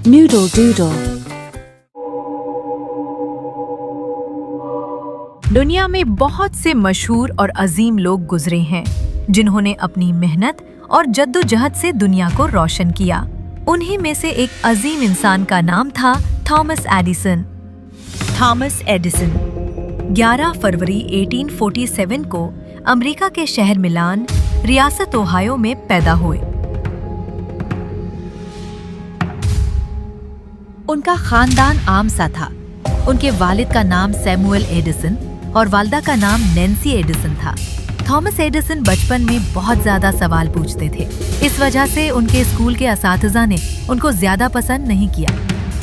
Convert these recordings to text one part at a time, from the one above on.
Noodle Doodle। दुनिया में बहुत से मशहूर और अजीम लोग गुजरे हैं जिन्होंने अपनी मेहनत और जद्दोजहद से दुनिया को रोशन किया। उन्हीं में से एक अजीम इंसान का नाम था थॉमस एडिसन। थॉमस एडिसन 11 फरवरी 1847 को अमेरिका के शहर मिलान, रियासत ओहायो में पैदा हुए। उनका खानदान आम सा था। उनके वालिद का नाम सैमुअल एडिसन और वालिदा का नाम नैन्सी एडिसन था। थॉमस एडिसन बचपन में बहुत ज्यादा सवाल पूछते थे। इस वजह से उनके स्कूल के असातिज़ा ने उनको ज्यादा पसंद नहीं किया।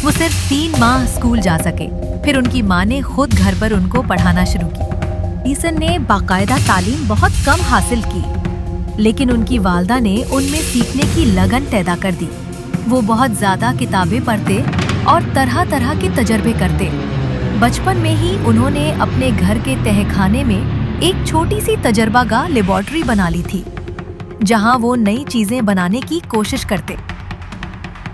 वो सिर्फ 3 माह स्कूल जा सके, फिर उनकी माँ ने खुद घर पर उनको पढ़ाना शुरू किया। एडिसन ने बाकायदा तालीम बहुत कम हासिल की, लेकिन उनकी वालिदा ने उनमें सीखने की लगन पैदा कर दी। वो बहुत ज्यादा किताबें पढ़ते और तरह तरह के तजर्बे करते। बचपन में ही उन्होंने अपने घर के तहखाने में एक छोटी सी तजर्बागाह लेबोरेटरी बना ली थी, जहां वो नई चीजें बनाने की कोशिश करते।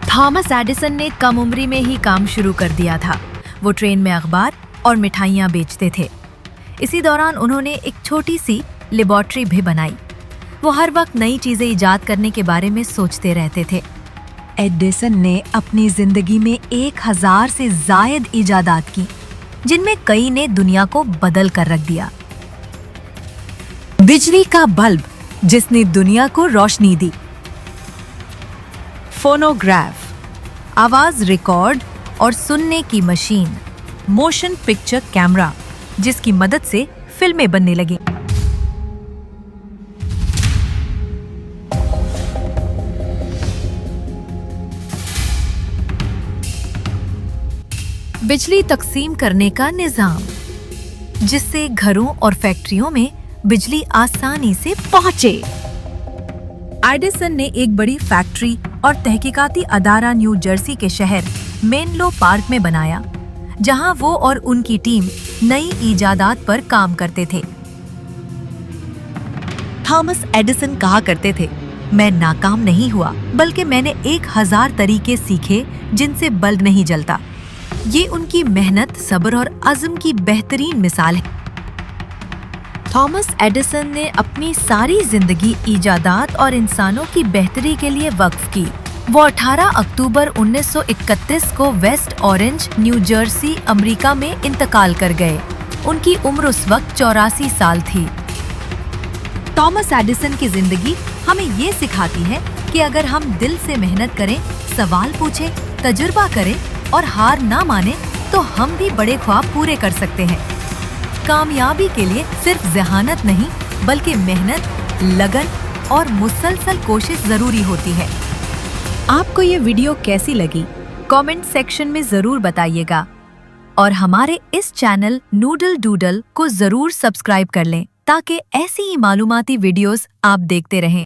थॉमस एडिसन ने कम उम्री में ही काम शुरू कर दिया था। वो ट्रेन में अखबार और मिठाइयाँ बेचते थे। इसी दौरान उन्होंने एक छोटी सी लेबोरेटरी भी बनाई। वो हर वक्त नई चीजें इजाद करने के बारे में सोचते रहते थे। एडिसन ने अपनी जिंदगी में 1000 से ज़ायद इजादात की, जिनमें कई ने दुनिया को बदल कर रख दिया। बिजली का बल्ब जिसने दुनिया को रोशनी दी। फोनोग्राफ आवाज रिकॉर्ड और सुनने की मशीन। मोशन पिक्चर कैमरा जिसकी मदद से फिल्में बनने लगी। बिजली तकसीम करने का निजाम, जिससे घरों और फैक्ट्रियों में बिजली आसानी से पहुंचे। एडिसन ने एक बड़ी फैक्ट्री और तहकीकाती अदारा न्यू जर्सी के शहर मेनलो पार्क में बनाया, जहां वो और उनकी टीम नई इजादात पर काम करते थे। थॉमस एडिसन कहा करते थे, मैं नाकाम नहीं हुआ, बल्कि मैंने 1000 तरीके सीखे जिनसे बल्ब नहीं जलता। ये उनकी मेहनत, सब्र और अज़्म की बेहतरीन मिसाल है। थॉमस एडिसन ने अपनी सारी जिंदगी इजादात और इंसानों की बेहतरी के लिए वक्फ की। वो 18 अक्टूबर 1931 को West Orange, New Jersey, America में इंतकाल कर गए। उनकी उम्र उस वक्त 84 साल थी। थॉमस एडिसन की जिंदगी हमें ये सिखाती है कि अगर हम दिल से मेहनत करें, सवाल पूछें, तजुर्बा करें और हार ना माने, तो हम भी बड़े ख्वाब पूरे कर सकते हैं। कामयाबी के लिए सिर्फ ज़हानत नहीं, बल्कि मेहनत, लगन और मुसलसल कोशिश जरूरी होती है। आपको ये वीडियो कैसी लगी? कमेंट सेक्शन में जरूर बताइएगा और हमारे इस चैनल नूडल डूडल को जरूर सब्सक्राइब कर लें, ताकि ऐसी ही मालूमाती वीडियोस आप देखते रहें।